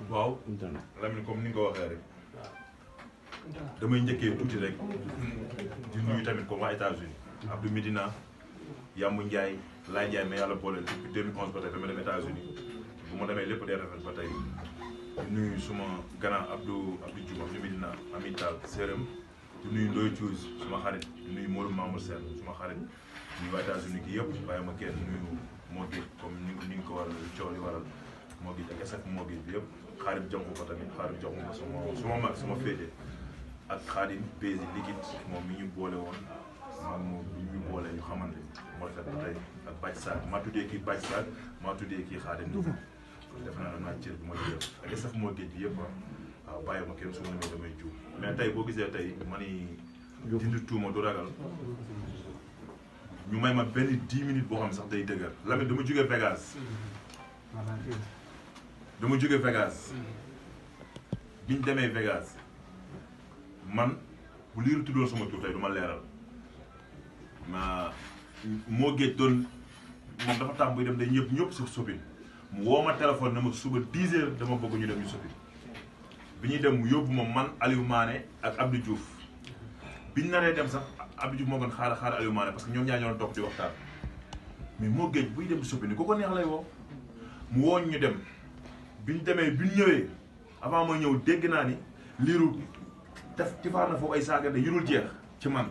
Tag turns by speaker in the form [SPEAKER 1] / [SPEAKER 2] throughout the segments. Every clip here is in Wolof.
[SPEAKER 1] waaw Lamine comme ni nga ko waxee rek damay njëkkee tuuti rek di nuyu tamit comme waa États-Unis Abdou Medina Yamou Ndiaye Laye Ndiaye mais yàlla boole depuis 2011 ba tey dama dem États-Unis bu ma demee lépp day rafet ba tey di nuyu suma grand Abdou Diouf Abdou Medina Ami Tall Sérém di nuyu Ndoye Thiouz suma xarit di nuyu Modou Mamour Sène suma xarit di nuyu waa États-Unis gi yëpp bàyyi ma kenn nuyu moo gi comme ni nga ko waral coow li waral moo gi ak SF moo gi bi yëpp xaarib jonku ko tamit xaarib jonku ko suma mag suma féete ak xaadim Bézi liquide moom mi ñu boole woon maag moom bi ñu boole ñu xamante moo rafet ba tey ak Bac Sarr maa tuddee kii Bac Sarr maa tuddee kii xaadim def naa am naa cër bi ma di def ak SF moo géej bi yëpp waaw bàyyi ma kenn su ma demee damay juum mais tey boo gisee tey ma ni dindi tuuma du ragal ñu may ma benn 10 minutes boo xam ne sax day dëgër Lamine dama jógee Vegas biñ demee Vegas man bu liiru tuddoon sama tur tey du ma leeral moo géej doon moom dafa tax buy dem day ñëpp suuf soppi mu woo ma téléphone na ma suba 10 heures dama bëgg ñu dem ñu soppi bi ñuy dem mu yóbbu ma man Aliou Mané ak Abdou Diouf biñ naree dem sax Abdou Diouf moo gën xaar Aliou Mané parce que ñoom ñaar ñoo toog di waxtaan mais moo géej buy dem di soppi ni ku ko neex lay woo mu wooñ ñu dem biñ demee biñ ñëwee avant ma ñëw dégg naa ni liiru def ci faar na foofu ay saaga de yurul jeex ci man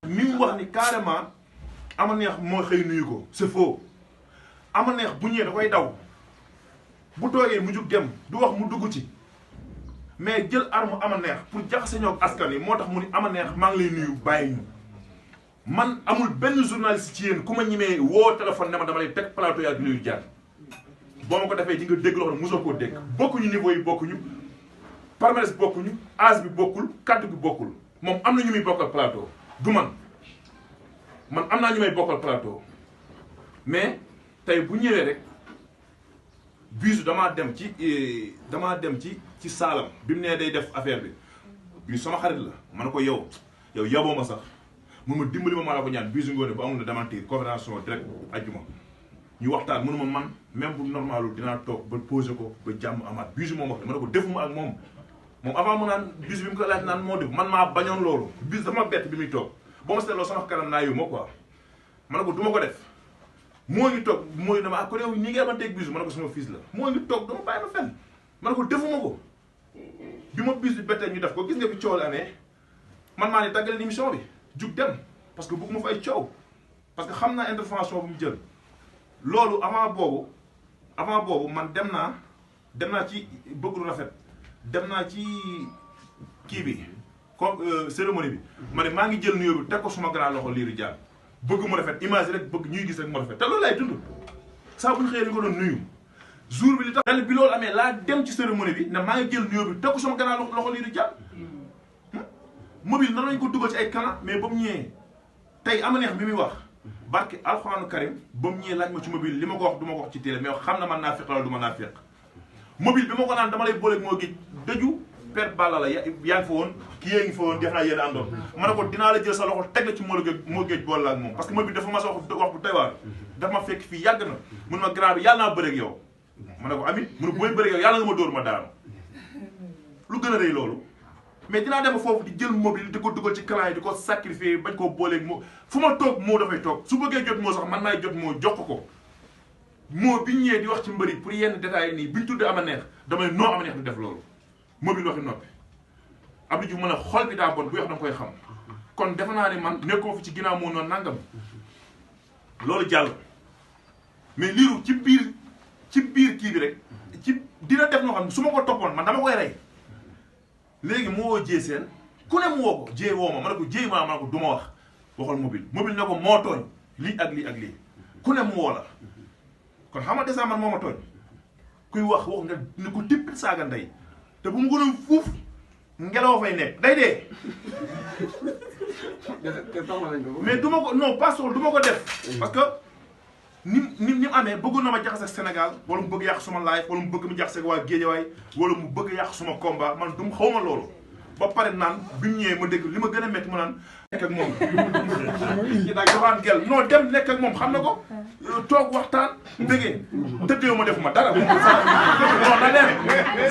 [SPEAKER 1] mi mu wax ni carrément ama neex moo xëy nuyu ko c'est faux ama neex bu ñëwee da koy daw bu toogee mu jug dem du wax mu dugg ci mais jël arme ama neex pour jaxase ñoo ak askan yi moo tax mu ni ama neex maa ngi lay nuyu bàyyi ñu man amul benn journaliste ci yéen ku ma ñimee woo téléphone ne ma dama lay teg plateau yaa nuyu jaar boo ma ko defee di nga dégg loo xam ne mosoo koo dégg bokkuñu niveau yi bokkuñu palmarès bokkuñu âge bi bokkul kaddu bi bokkul moom am na ñu muy bokkal plateau du man am naa ñu may bokkal plateau mais tey bu ñëwee rek bisu damaa dem ci saalam bi mu nee day def affaire bi bisu sama xarit la ma ne ko yow yaboo ma sax mun ma dimbali ma maa la ko ñaan bisu ngoone bu amul na démentir conversation direct ajjuma ñu waxtaan mënuma man même bu normalul dinaa toog ba posé ko ba jàmm amaat bisu moom wax ma ne ko defuma ak moom avant mu naan bisu bi mu ko laaj naan moo def man maa bañoon loolu bisu dama bett bi muy toog boo ma seetloo sama kanam naa yow ma quoi ma ne ko du ma ko def moo ngi toog moo ngi dama ko yow ñi ngeen ma teg bisu ma ne ko sama fils la moo ngi toog dama bàyyi ma fenn ma ne ko defuma ko bi ma bisu bettee ñu def ko gis nga bi coow la amee man maa ne tàggale émission bi jug dem parce que bëgguma fa ay coow parce que xam naa intervention bu mu jël loolu avant boobu man dem naa ci bëgg lu rafet dem naa ci kii bi comme cérémonie bi ma ne maa ngi jël nuyoo bi teg ko suma grand loxo liiru jaar bëgg mu rafet image rek bëgg ñuy gis rek mu rafet te loolu lay dund saa bu ñu xëyee ni ko doon nuyu jour bi li tax bi loolu amee laa dem ci cérémonie bi ne maa ngi jël nuyoo bi teg ko suma grand loxo liiru jaar mobile nan lañ ko dugal ci ay kana mais ba mu ñëwee tey ama neex bi muy wax barke alxuraanu karim ba mu ñëwee laaj ma ci mobile li ma ko wax du ma ko wax ci télé mais xam na man naa feq la du ma naa feq mobile bi ma ko naan dama lay booleeg moo gi dëju per balla la yaa ngi fa woon kii yaa ngi fa woon def naa yéen àndoon ma ne ko dinaa la jël sa loxo teg la ci moo géej boole la ak moom parce que mobile dafa ma sa wax bu doy waar dafa ma fekk fii yàgg na mun ma grand bi yàlla naa bëreeg yow ma ne ko amit mun booy bëreeg yow yàlla nga ma dóor ma daanu lu gën a rëy loolu mais dinaa dem foofu di jël mobile di ko dugal ci clan yi di ko sacrifier bañ koo booleeg moo fu ma toog moo dafay toog su bëggee jot moo sax man naay jot moo jox ko moo bi ñëwee di wax ci mbëri pour yenn détails yi nii bi ñu tuddee ama neex damay noo ama neex du def loolu mobile waxi noppi Abdou Diouf mën a xol bi daa bon bu wax danga koy xam kon defe naa ne man nekkoo fi ci ginnaaw moo noonu nangam loolu jàll mais liiru ci biir kii bi rek ci dina def noo xam ne su ma ko toppoon man dama koy rey léegi mu woo jee seen ku ne mu woo ko jee woo ma ne ko jee ma ne ko du ma wax waxal mobile ne ko moo tooñ lii ak lii ku ne mu woo la kon xam nga dèjà man moo ma tooñ kuy wax nga ni ko tippit saaga ndey te bu mu gënoon fuuf ngelaw fay nekk day dee mais du ma ko non pas du ma ko def parce que ni amee bëggoon na ma jaxase ak Sénégal wala mu bëgg yàq suma live wala mu bëgg mu jaxase ak waa Géejawaay wala mu bëgg yàq suma combat man du xaw ma loolu ba pare naan bi mu ñëwee ma dégg li ma gën a métti ma naan nekk ak moom ci nag doxaan gel non dem nekk ak moom xam na ko toog waxtaan bëggee tëddeewu ma defuma dara non na leen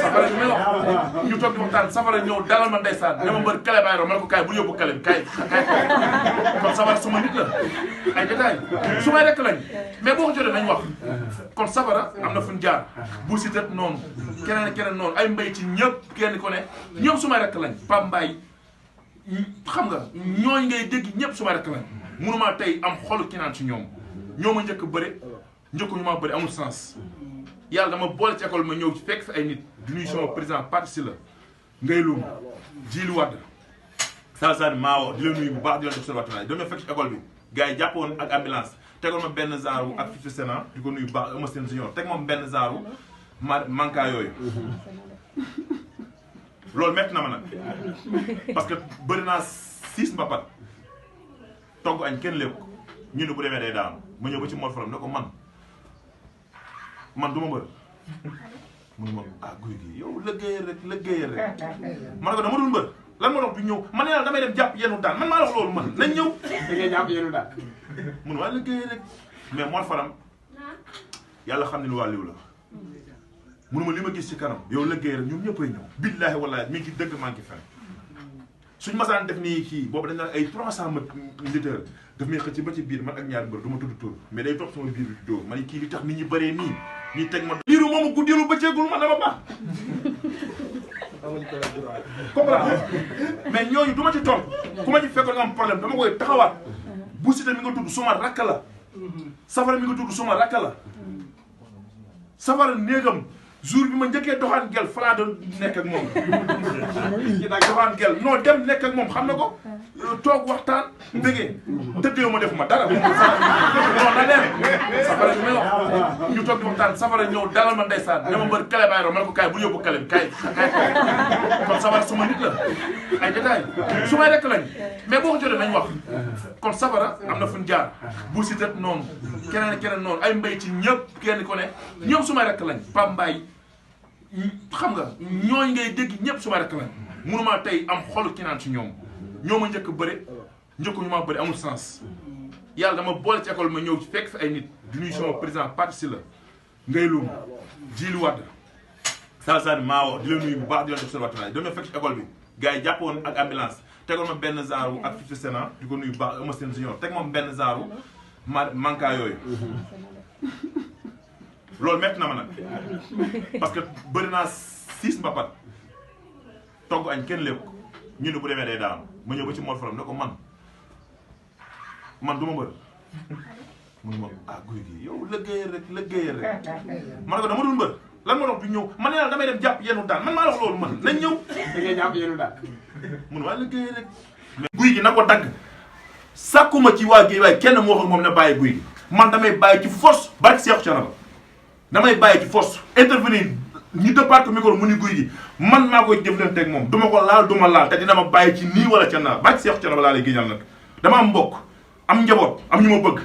[SPEAKER 1] safara ñu may wax ñu toog di waxtaan safara ñëw dalal ma ndeysaan ne ma mbër kale baay ro ma ne ko kaay bul yóbbu kale bi kaay kon safara suma nit la ay détail su may rekk lañ mais boo ko jotee nañ wax kon safara am na fu ñu jaar bu si tet noonu keneen noonu ay mbay ci ñëpp kenn ko ne ñoom su may rekk lañ Pape Mbaye xam nga ñooñ ngay dégg ñëpp su may rekk lañ mënumaa tey am xolu ki naan ci ñoom ñoo ma njëkk bëre njëkk ñu ma bëre amul sens yàlla dama boole ci école ma ñëw ci fekk fi ay nit di nuyu sama président Pathé Sylla ngay lum Djili Wade Salsane Mao di la nuyu bu baax di la def observatoire doon na fekk ci école bi gars yi jàppoon ak ambulance tegoon ma benn genre ak fi Sénat di ko nuyu bu baax ama seen junior teg moom benn genre manka yooyu loolu métti na ma nag parce que bëri naa 6 mbapat togg añ kenn lépp ñu ne bu demee day daanu ma ñëw ba ci Mor Faram ne ko man du ma mbër mun ma guy gi yow liggéeyal rek ma ne ko dama dul mbër lan moo tax du ñëw man yàlla damay dem jàpp yenu daan man maa la wax loolu man nañ ñëw
[SPEAKER 2] da ngay jàpp yenu daan
[SPEAKER 1] mun waa liggéeyal rek mais Mor Faram yàlla xam ne lu waa liw la munuma li ma gis ci kanam yow liggéeyal rek ñoom ñëppay ñëw billaahi wallaahi mi ngi dëgg maa ngi fen suñ masaan def nii kii boobu dañ naan ay 300 litres daf may xëcc ba ci biir man ak ñaari mbër du ma tudd tur mais day topp sama biir bi dóor ma ne kii li tax nit ñi bëree nii ñuy teg ma liiru moomu guddeelu bëcceegul ma dama baax comprendre mais ñooñu du ma ci toog ku ma ci fekkoon nga am problème dama koy taxawaat bu Siteu mi nga tudd suma rakk la safara mi nga tudd suma rakk la safara néegam jour bi ma njëkkee doxaan gel falaa doon nekk ak moom ci nag doxaan gel non dem nekk ak moom xam na ko toog waxtaan bëggee tëddeewu ma defuma dara non na leen safara ñu may wax ñu toog di waxtaan safara ñëw dalal ma ndeysaan ne ma mbër kale baay ro ma ne ko kaay bul yóbbu kale bi kaay kon safara suma nit la ay détail su may rekk lañ mais boo ko jotee nañ wax kon safara am na fu ñu jaar bu si tet noonu keneen noonu ay mbay ci ñëpp kenn ko ne ñoom su may rekk lañ Pape Mbaye xam nga ñooñ ngay dégg ñëpp su may rekk lañ mënumaa tey am xolu ki naan ci ñoom ñoo ma njëkk bëre njëkk ñu ma bëre amul sens yàlla dama boole ci école ma ñëw ci fekk fi ay nit di nuyu sama président Pathé Sylla ngay lum Djili Wade Salsane Mao di la nuyu bu baax di la def observatoire doon na fekk ci école bi gars yi jàppoon ak ambulance tegoon ma benn genre ak fi Sénat di ko nuyu bu baax ama seen junior teg moom benn genre manka yooyu loolu métti na ma nag parce que bëri naa 6 mbapat togg añ kenn lépp ñu ne bu demee day daanu ma ñëw ba ci Mor Faram ne ko man du ma mbër mun ma guy gi yow liggéeyal rek ma ne ko dama dul mbër lan moo tax du ñëw man yàlla damay dem jàpp yenu daan man maa la wax loolu man nañ ñëw
[SPEAKER 2] da ngay jàpp yenu daan
[SPEAKER 1] mun waa liggéeyal rek mais guy gi na ko dagg sàkkuma ci waa gi waaye kenn mu wax ak moom ne bàyyi guy gi man damay bàyyi ci force barki Seexu Canaba damay bàyyi ci force intervenir ñu départ ko micro mu ni guy gi man maa koy jëflante ak moom duma ko laal duma laal te dina ma bàyyi ci nii wala ca naa barki Seexu Canaba laa lay génnal nag dama am mbokk am njaboot am ñu ma bëgg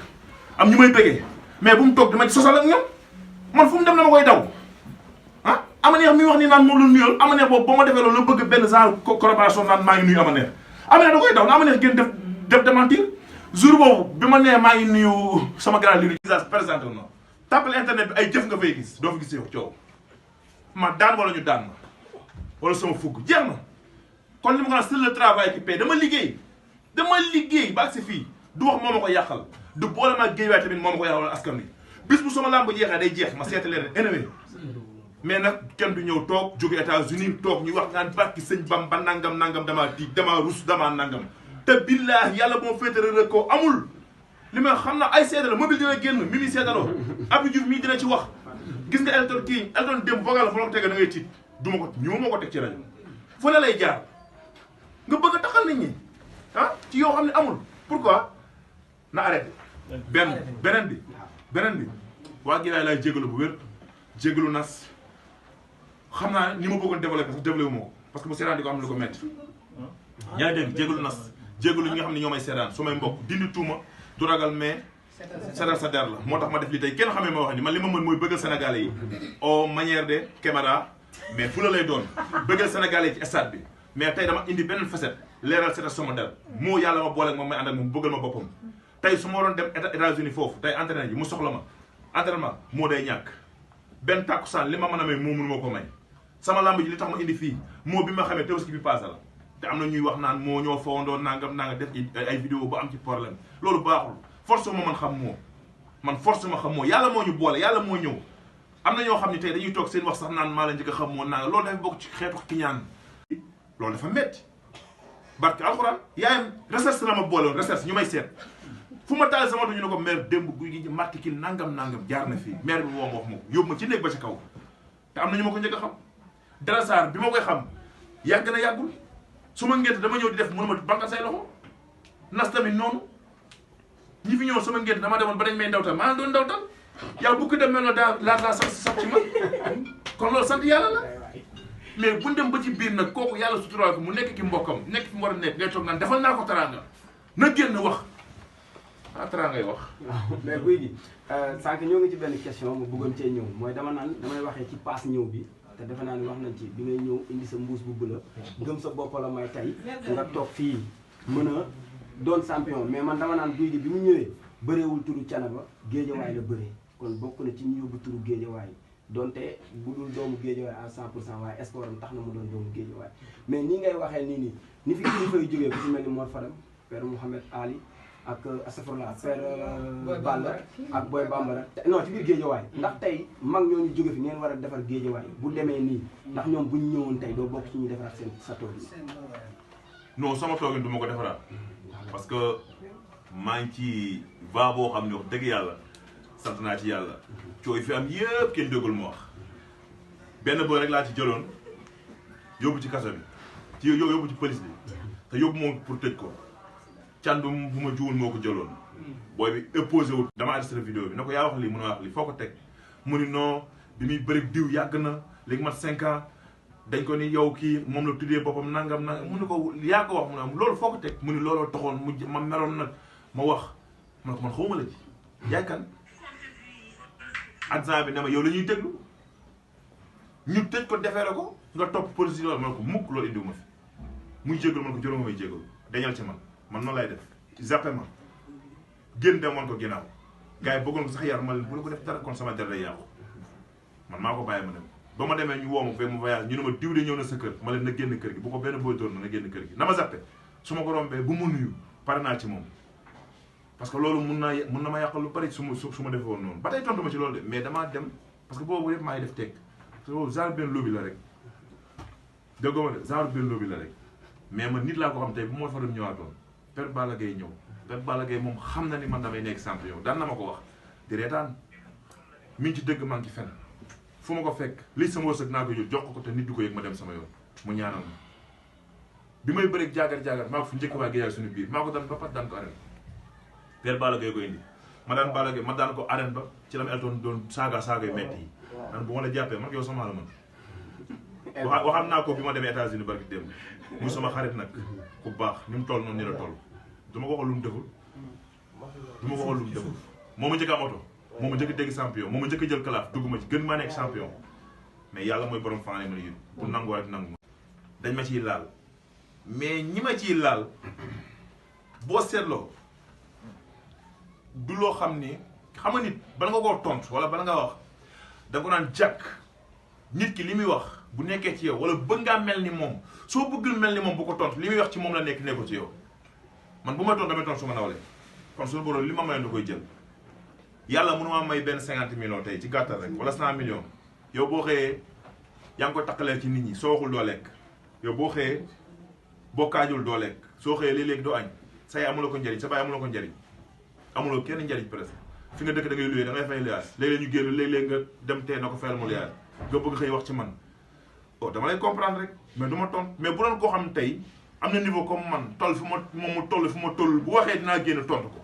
[SPEAKER 1] am ñu may bëggee mais bu mu toog dama ci sosal ak ñoom man fu mu dem dama koy daw ah Amaneex mi wax ni naan moom la nuyoo Amaneex boobu ba ma defee loolu la bëgg benn genre collaboration naan maa ngi nuyu Amaneex da koy daw na Amaneex gën def démentir jour boobu bi ma nee maa ngi nuyu sama grand liru visage présenté na tàppale internet bi ay jëf nga fay gis doo fa gis yow coow ma daan wala ñu daan ma wala sama fukk jeex na kon li ma ko naan c'est le travail qui paie dama liggéey ba ak si fii du wax moo ma ko yàqal du boole ma géey waay tamit moo ma ko yàqal askan wi bis bu sama làmb jeexee day jeex ma seeta leen ennemi mais nag kenn du ñëw toog jóge États-Unis toog ñu wax naan barki sëñ Bamba nangam damaa tiit damaa rus damaa nangam te billaahi yàlla moo féetale rek ko amul li ma xam na ay seeta la mobile dina génn mi seetaloo Abdou Diouf mii dina ci wax gis nga Elton démb vogal fa la ko tege da ngay tiit duma ko ñëw moo ko teg ci rajo fu ne lay jaar nga bëgg a taxal nit ñi ci yoo xam ne amul pourquoi na arrêté beneen bi waa Gilaay laay jégalu bu wér jégalu nas xam naa ni ma bëggoon développé sax développé wu ma ko parce que bu seetaan di ko am lu ko métti yaa ngi dégg jégalu nas jégalu ñi nga xam ne ñoo may seetaan su may mbokk dindi tuuma du ragal mais seetal sa der la moo tax ma def li tey kenn xamee ma wax ni man li ma mën mooy bëggal Sénégalais yi au manière de caméra mais fu la lay doon bëggal Sénégalais yi ci stade bi mais tey dama indi beneen facette leeral c'est sama der moo yàlla ma boole ak moom may ànd ak moom bëggal ma boppam tey su ma waroon dem États-Unis foofu tey entraîné ji mu soxla ma entraînement moo day ñàkk benn tàkkusaan li ma mën a may moo mënu ma ko may sama lamb ji li tax ma indi fii moo bi ma xamee Tabaski bi passé la te am na ñuy wax naan moo ñoo fowandoo nangam def ay vidéo ba am ci problème loolu baaxul force ma man xam moo man force ma xam moo yàlla moo ñu boole yàlla moo ñëw am na ñoo xam ne tey dañuy toog seen wax sax naan maa la njëkk a xam moo nanga loolu dafa bokk ci xeetu kiñaan loolu dafa metti barke alxuraan yaayam recherche la ma boole woon recherche ñu may seet fu ma taal sama ñu ne ko maire démb guy gi marti kil nangam jaar na fii maire bi woo ma wax ma ko yóbbu ma ci néeg ba ci kaw te am na ñu ma ko njëkk a xam Dara Sarr bi ma koy xam yàgg na yàggul su ma ngénte dama ñëw di def mënu ma banqal say loxo nas tamit noonu ñi fi ñëw sama ngénte dama demoon ba dañ may ndawtal maa doon ndawtal yow bu ko dem mel na daa laataa sax ci man kon loolu sant yàlla la mais buñ dem ba ci biir nag kooku yàlla suturaal ko mu nekk ki mbokkam nekk fi mu war a nekk ngay toog naan defal naa ko teraanga na génn wax teraanga ngay wax.
[SPEAKER 3] mais guy gi sànq ñoo ngi ci benn question mu bëggoon cee ñëw mooy damay waxee ci paas ñëw bi te defe naa ni wax nañ ci bi ngay ñëw indi sa mbuus bu bula gëm sa bopp la may tey nga toog fii mën a doon champion mais man dama naan guy gi bi mu ñëwee bëreewul turu Thiénaba Géejawaay la bëree kon bokk na ci ñu yóbbu turu Géejawaay donte bu dul doomu Géejawaay à 100% waaye sport am tax na mu doon doomu Géejawaay mais nii ngay waxee nii ni fi kilifa yu jógee ku ci mel ni Mor Fadam Père Mouhamed Ali ak astafurlah Père Balla ak Boy Bambara non ci biir Géejawaay ndax tey mag ñooñu jóge fi ngeen war a defar Géejawaay bu demee nii ndax ñoom buñ ñëwoon tey doo bokk ci ñuy defaraat sa tool yi.
[SPEAKER 1] non sama toogin du ma ko defaraat parce que maa ngi ci va boo xam ne wax dëgg yàlla sant naa ci yàlla cooy fi am yëpp kenn déggul ma wax benn boo rek laa ci jëloon yóbbu ci kaso bi yóbbu ci police bi te yóbbu moom pour tëj ko càndum bu ma juwul moo ko jëloon booy bi opposé wut dama enregistré vidéo bi na ko yaa wax lii mun a wax lii foo ko teg mu ni non bi muy bëri diw yàgg na léegi mat 5 ans dañ ko ni yow kii moom la tuddee boppam nangam mu ni ko yaa ko wax mu ne am loolu foo ko teg mu ni looloo taxoon ma meroon nag ma wax ma ne ko man xawma la ji yaay kan adjoint bi ne ma yow la ñuy déglu ñu tëj ko defeere ko nga topp police loolu ma ne ko mukk loolu indiwu ma fi muy jégalu man ko juróom may jégalu dañal ci man noonu lay def zappé ma génn dem woon ko ginnaaw gars yi bëggoon ko sax yar ma leen bu la ko def dara kon sama der day yàqu man maa ko bàyyi ma dem ba ma demee ñu woo ma fee mu voyage ñu ne ma diw de ñëw na sa kër ma leen na génn kër gi bu ko benn booy doon na génn kër gi na ma zappé su ma ko rombee bu mu nuyu pare naa ci moom parce que loolu mun na ma yàqal lu bari su ma defee woon noonu ba tey tontu ma ci loolu de mais damaa dem parce que boobu yëpp maa ngi def teg parce que boobu genre benn lobby la rek déggoo ma de genre benn lobby la rek mais man nit laa ko xam tey bu ma fa dem ñëwaatoon Père Balla Gaye ñëw Père Balla Gaye moom xam na ni man damay nekk champion daan na ma ko wax di reetaan mi ngi ci dëgg maa ngi ci fen fu ma ko fekk lii sama wërsëg naa ko jël jox ko te nit du ko yëg ma dem sama yoon mu ñaanal ma bi may bëreeg jaagar maa ko fi njëkk waa Géejawaay suñu biir maa ko daan ba pat daan ko arène Père Balla Gaye ko indi ma daan Balla Gaye ma daan ko arène ba ci la ma eltoon doon saaga yu metti yi man bu ma la jàppee man yow sama la man waxam naa ko bi ma demee États-Unis barki démb muy sama xarit nag ku baax ni mu toll noonu ni la toll du ma ko waxal lu mu deful moo ma njëkk am oto moo ma njëkk dégg champion moo ma njëkk jël kalaaf dugg ma ci gën maa nekk champion mais yàlla mooy borom faane ma yéen pour nangu rek nangu dañ ma ciy laal mais ñi ma ciy laal boo seetloo du loo xam ni xam nga nit bala nga koo tontu wala bala nga wax da ko naan jàkk nit ki li muy wax bu nekkee ci yow wala bëgg ngaa mel ni moom soo bëggul mel ni moom bu ko tontu li muy wax ci moom la nekkul ci yow man bu may tontu damay tontu su ma nawle kon suñu borom li ma mayoon da koy jël yàlla mënu maa may benn 50 millions tey ci gàttal rek wala 100 millions yow boo xëyee yaa ngi ko takkalee ci nit ñi soo waxul doo lekk yow boo xëyee boo kaajul doo lekk soo xëyee léeg-léeg doo añ sa yaay amuloo ko njariñ sa baay amuloo ko njariñ amuloo kenn njariñ presque fi nga dëkk da ngay luyee da ngay fay luyaas léeg-léeg ñu génn léeg-léeg nga dem tee na ko fayal mu luyaas nga bëgg xëy wax ci man oh dama lay comprendre rek mais du ma tontu mais bu doon koo xam tey am na niveau comme man toll fi ma moom mu toll fi ma toll bu waxee dinaa génn tontu ko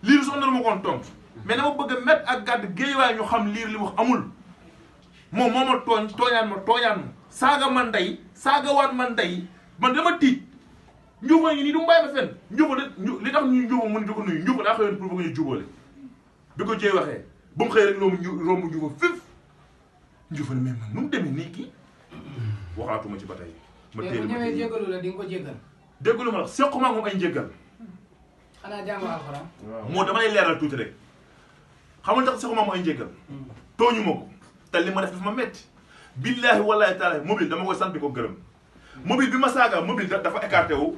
[SPEAKER 1] liir soo nar ma koon tontu mais dama bëgg a met ak gàdd Géejawaay ñu xam liir li wax amul moom moo ma tooñaan ma saaga man ndey saaga waat man ndey man dama tiit njuuba ngi nii du mu bàyyi ma fenn njuuba li tax ñu njuuba mun di ko nuyu njuuba daa xëyoon pour bëgg ñu jubóole bi ko jee waxee ba mu xëy rek romb njuuba fif njuuba ne mais man nu mu demee nii kii waxaatuma ci ba tey ma téye
[SPEAKER 4] ñëwee jégalu la di nga ko jégal
[SPEAKER 1] déggu lu ma wax sequma moom ay njëggal.
[SPEAKER 2] xanaa jàng alxuraan.
[SPEAKER 1] moo dama lay leeral tuuti rek xamul tax sequma moom ay njëggal. tooñu ma ko te li ma def dafa ma metti billaahi wallaahi taala mobile dama koy sant di ko gërëm mobile bi ma saaga mobile dafa écarté wu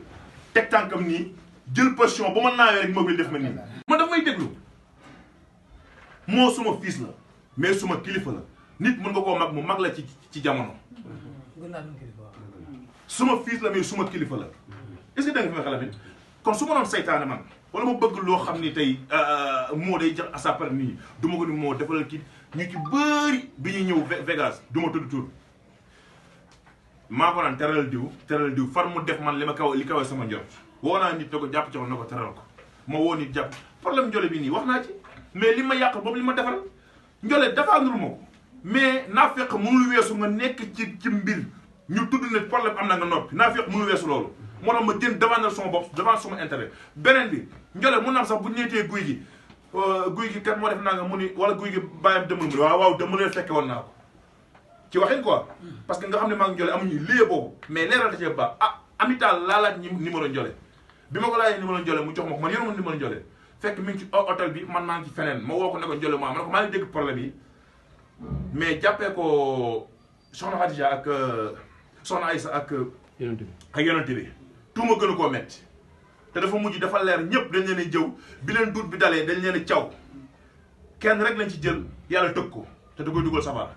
[SPEAKER 1] teg tànkam nii jël position bu ma naawee rek mobile def ma nii. man daf may déglu moo suma fils la mais suma kilifa la nit mën nga koo mag mu mag la ci jamono. suma fils la mais suma kilifa la est-ce que da nga fi ma xalaat kon su ma doon saytaane man wala ma bëgg loo xam ni tey moo day jax asapar nii du ma ko ni moo defalal kii ñu ci bëri bi ñuy ñëw Vegas du ma tudd tur maa ko naan teral diw far mu def man li kawe sama njort woo naa nit na ko jàpp ci na ko teral ko ma woo nit jàpp problème njole bi nii wax naa ci mais li ma yàqal boobu li ma defaral njole dafa andul ma ko mais naa fekk mënul weesu nga nekk ci mbir ñu tudd ne problème am na nga noppi naa fekk mënul weesu loolu moo tax ma jën devant sama bopp devant sama intérêt beneen bi njole mun naa sax bu ñeetee guy gi kat moo def naa nga mu ni wala guy gi bàyyam demul mu ni waaw demul leen fekke woon naa ko ci waxin quoi parce que nga xam ne maa ngi njole amuñu lée boobu mais leeral da cee baax amital laalaaj numéro njole bi ma ko laajee numéro njole mu jox ma ko man yoruma numéro njole fekk mi ngi ci hôtel bi man maa ngi ci feneen ma woo ko ne ko njole ma ne ko maa ngi dégg problème yi mais jàppee ko soxna Khadija ak soxna Aïssa ak yonente bi tuuma gënu koo metti te dafa mujj dafa leer ñëpp dañ leen a jëw bi leen duut bi dalee dañ leen a caw kenn rek lañ ci jël yàlla tëgg ko te da koy dugal safara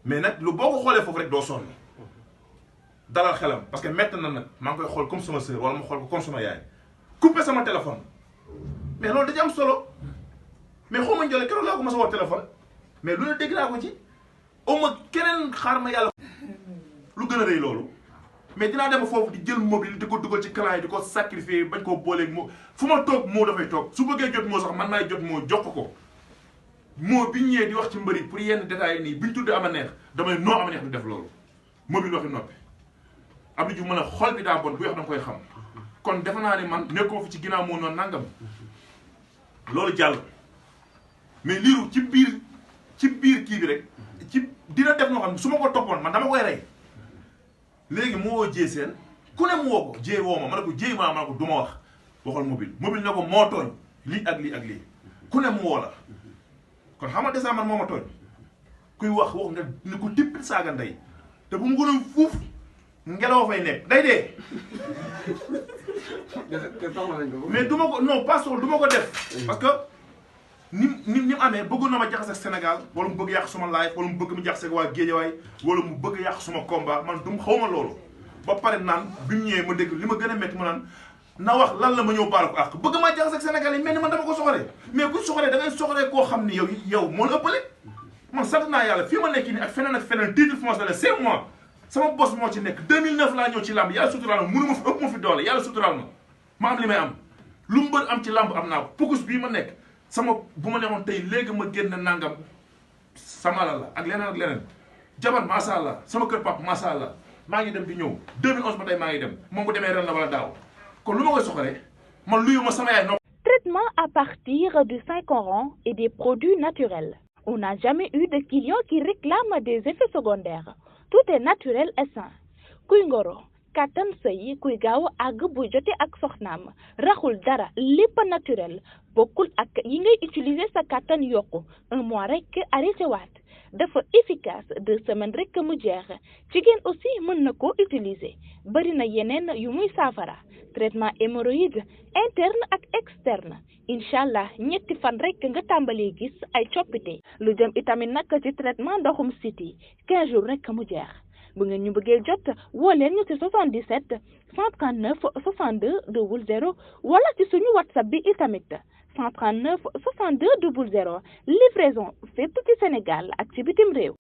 [SPEAKER 1] mais nag lu boo ko xoolee foofu rek doo sonn dalal xelam parce que métti na nag maa ngi koy xool comme sama sœur wala ma xool ko comme sama yaay coupé sama téléphone mais loolu da ci am solo mais xaw ma njële keroog laa ko ma sa woo téléphone mais lu ne dégg naa ko ci au moins keneen xaar ma yàlla lu gën a rëy loolu mais dinaa dem foofu di jël mobile di ko dugal ci clan yi di ko sacrifier bañ koo booleeg moo fu ma toog moo dafay toog su bëggee jot moo sax man maay jot moo jox ko moo bi ñëwee di wax ci mbëri pour yenn détails yi nii bi ñu tuddee ama neex damay noo ama neex di def loolu mobile waxi noppi Abdou Diouf mën a xol bi daa bon bu wax danga koy xam kon defe naa ne man nekkuma fi ci ginnaaw moo noonu nangam loolu jàll mais liiru ci biir kii bi rek ci dina def noo xam ne su ma ko toppoon man dama koy rey léegi mu woo jee seen ku ne mu woo ko jee woo ma ne ko jee ma ne ko du ma wax waxal mobile ne ko moo tooñ lii ak lii ku ne mu woo la kon xam nga dèjà man moo ma tooñ kuy wax nga ni ko tippit saaga ndey te bu mu gënoon fuuf ngelaw fay nekk day dee mais du ma ko non pas du ma ko def parce que ni mu amee bëggoon na ma jaxase ak Sénégal wala mu bëgg yàq suma live wala mu bëgg mu jaxase ak waa Géejawaay wala mu bëgg yàq suma combat man du xaw ma loolu ba pare naan bi mu ñëwee ma dégg li ma gën a métti ma naan na wax lan la ma ñëw baal ko ak bëgg maa jaxase ak Sénégal yi mel ni man dama ko soxoree mais kuy soxoree da ngay soxoree koo xam ni yow moo la ëppale man sant naa yàlla fii ma nekk nii ak feneen titre foncier la 5 mois sama boss moo ci nekk 2009 laa ñëw ci làmb yàlla suturaal ma mënu ma fi ëpp ma fi doole yàlla suturaal ma am li may am lu mu bër am ci làmb am naa ko pukus bii ma nekk sama bu ma neexoon tey léegi ma génn nangam sama la ak leneen jabar macha allah sama kër pap macha allah maa ngi dem di ñëw 2011 ba tey maa ngi dem moom bu demee ren la wala daaw kon lu ma koy soxoree man luyu ma sama yaay nopp.
[SPEAKER 4] Traitement à partir du Saint-Coran et des produits naturels. On n'a jamais eu de client qui réclame des effets secondaires. Tout est naturel et sain. Kuy ngoro kattan sëy kuy gaaw àgg bu jote ak soxnaam raxul dara lépp naturel bokkul ak yi ngay utiliser sa kattan yokku 1 mois rek arrêté waat dafa efficace 2 semaines rek mu jeex jigéen aussi mën na ko utiliser bari na yeneen yu muy saafara traitement hémorroïde interne ak externe inshallah ñetti fan rek nga tàmbalee gis ay coppite lu jëm itamit nag ci traitement ndoxum siti 15 jours rek mu jeex bu ngeen ñu bëggee jot woo leen ñu ci 77 139 62 00 wala ci suñu WhatsApp bi itamit 139 62 00 livraison fépp ci Sénégal ak ci bitim réew